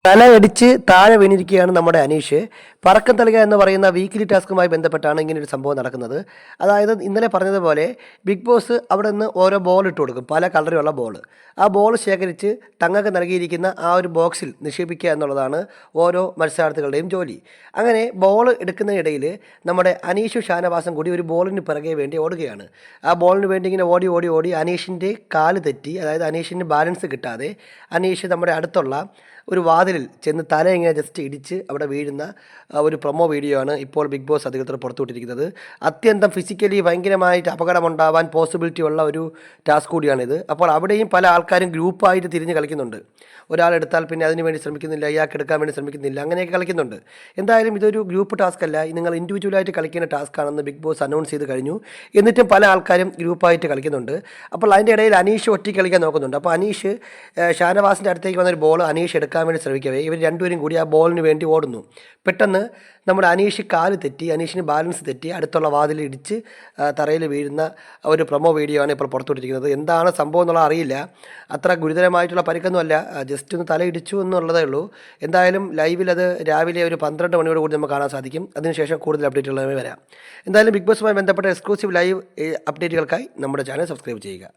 തലയടിച്ച് താഴെ വീണിരിക്കുകയാണ് നമ്മുടെ അനീഷ്. പറക്കം തളിക എന്ന് പറയുന്ന വീക്കിലി ടാസ്കുമായി ബന്ധപ്പെട്ടാണ് ഇങ്ങനൊരു സംഭവം നടക്കുന്നത്. അതായത് ഇന്നലെ പറഞ്ഞതുപോലെ ബിഗ് ബോസ് അവിടെ നിന്ന് ഓരോ ബോൾ ഇട്ട് കൊടുക്കും, പല കളറിലുള്ള ബോൾ. ആ ബോൾ ശേഖരിച്ച് തങ്ങൾക്ക് നൽകിയിരിക്കുന്ന ആ ഒരു ബോക്സിൽ നിക്ഷേപിക്കുക എന്നുള്ളതാണ് ഓരോ മത്സരാർത്ഥികളുടെയും ജോലി. അങ്ങനെ ബോൾ എടുക്കുന്നതിനിടയിൽ നമ്മുടെ അനീഷും ഷാനവാസും കൂടി ഒരു ബോളിന് പിറകെ വേണ്ടി ഓടുകയാണ്. ആ ബോളിന് വേണ്ടി ഇങ്ങനെ ഓടി ഓടി ഓടി അനീഷിൻ്റെ കാല് തെറ്റി, അതായത് അനീഷിന് ബാലൻസ് കിട്ടാതെ അനീഷ് നമ്മുടെ അടുത്തുള്ള ഒരു വാതിലിൽ ചെന്ന് തല ഇങ്ങനെ ജസ്റ്റ് ഇടിച്ച് അവിടെ വീഴുന്ന ഒരു പ്രൊമോ വീഡിയോ ആണ് ഇപ്പോൾ ബിഗ് ബോസ് അധികൃതർ പുറത്തുവിട്ടിരിക്കുന്നത്. അത്യന്തം ഫിസിക്കലി ഭയങ്കരമായിട്ട് അപകടമുണ്ടാവാൻ പോസിബിലിറ്റി ഉള്ള ഒരു ടാസ്ക് കൂടിയാണിത്. അപ്പോൾ അവിടെയും പല ആൾക്കാരും ഗ്രൂപ്പായിട്ട് തിരിഞ്ഞ് കളിക്കുന്നുണ്ട്. ഒരാളെടുത്താൽ പിന്നെ അതിന് വേണ്ടി ശ്രമിക്കുന്നില്ല, ഇയാൾക്ക് എടുക്കാൻ വേണ്ടി ശ്രമിക്കുന്നില്ല, അങ്ങനെയൊക്കെ കളിക്കുന്നുണ്ട്. എന്തായാലും ഇതൊരു ഗ്രൂപ്പ് ടാസ്ക് അല്ല, നിങ്ങൾ ഇൻഡിവിജ്വലായിട്ട് കളിക്കുന്ന ടാസ്ക് ആണെന്ന് ബിഗ് ബോസ് അനൗൺസ് ചെയ്ത് കഴിഞ്ഞു. എന്നിട്ടും പല ആൾക്കാരും ഗ്രൂപ്പായിട്ട് കളിക്കുന്നുണ്ട്. അപ്പോൾ അതിൻ്റെ ഇടയിൽ അനീഷ് ഒറ്റയ്ക്ക് കളിക്കാൻ നോക്കുന്നുണ്ട്. അപ്പോൾ അനീഷ് ഷാനവാസിൻ്റെ അടുത്തേക്ക് വന്നൊരു ബോൾ അനീഷ് എടുക്കാൻ വേണ്ടി ശ്രമിക്കവേ ഇവർ രണ്ടുപേരും കൂടി ആ ബോളിന് വേണ്ടി ഓടുന്നു. പെട്ടെന്ന് നമ്മുടെ അനീഷ് കാല് തെറ്റി, അനീഷിന് ബാലൻസ് തെറ്റി അടുത്തുള്ള വാതിൽ ഇടിച്ച് തറയിൽ വീഴുന്ന ഒരു പ്രൊമോ വീഡിയോ ആണ് ഇപ്പോൾ പുറത്തുവിട്ടിരിക്കുന്നത്. എന്താണ് സംഭവം എന്നുള്ളത് അറിയില്ല. അത്ര ഗുരുതരമായിട്ടുള്ള പരിക്കൊന്നുമല്ല, ജസ്റ്റ് ഒന്ന് തല ഇടിച്ചു എന്നുള്ളതേ ഉള്ളൂ. എന്തായാലും ലൈവിൽ അത് രാവിലെ ഒരു 12 മണിയോട് കൂടി നമുക്ക് കാണാൻ സാധിക്കും. അതിനുശേഷം കൂടുതൽ അപ്ഡേറ്റുകളുമായി വരാം. എന്തായാലും ബിഗ് ബോസുമായി ബന്ധപ്പെട്ട എക്സ്ക്ലൂസീവ് ലൈവ് അപ്ഡേറ്റുകൾക്കായി നമ്മുടെ ചാനൽ സബ്സ്ക്രൈബ് ചെയ്യുക.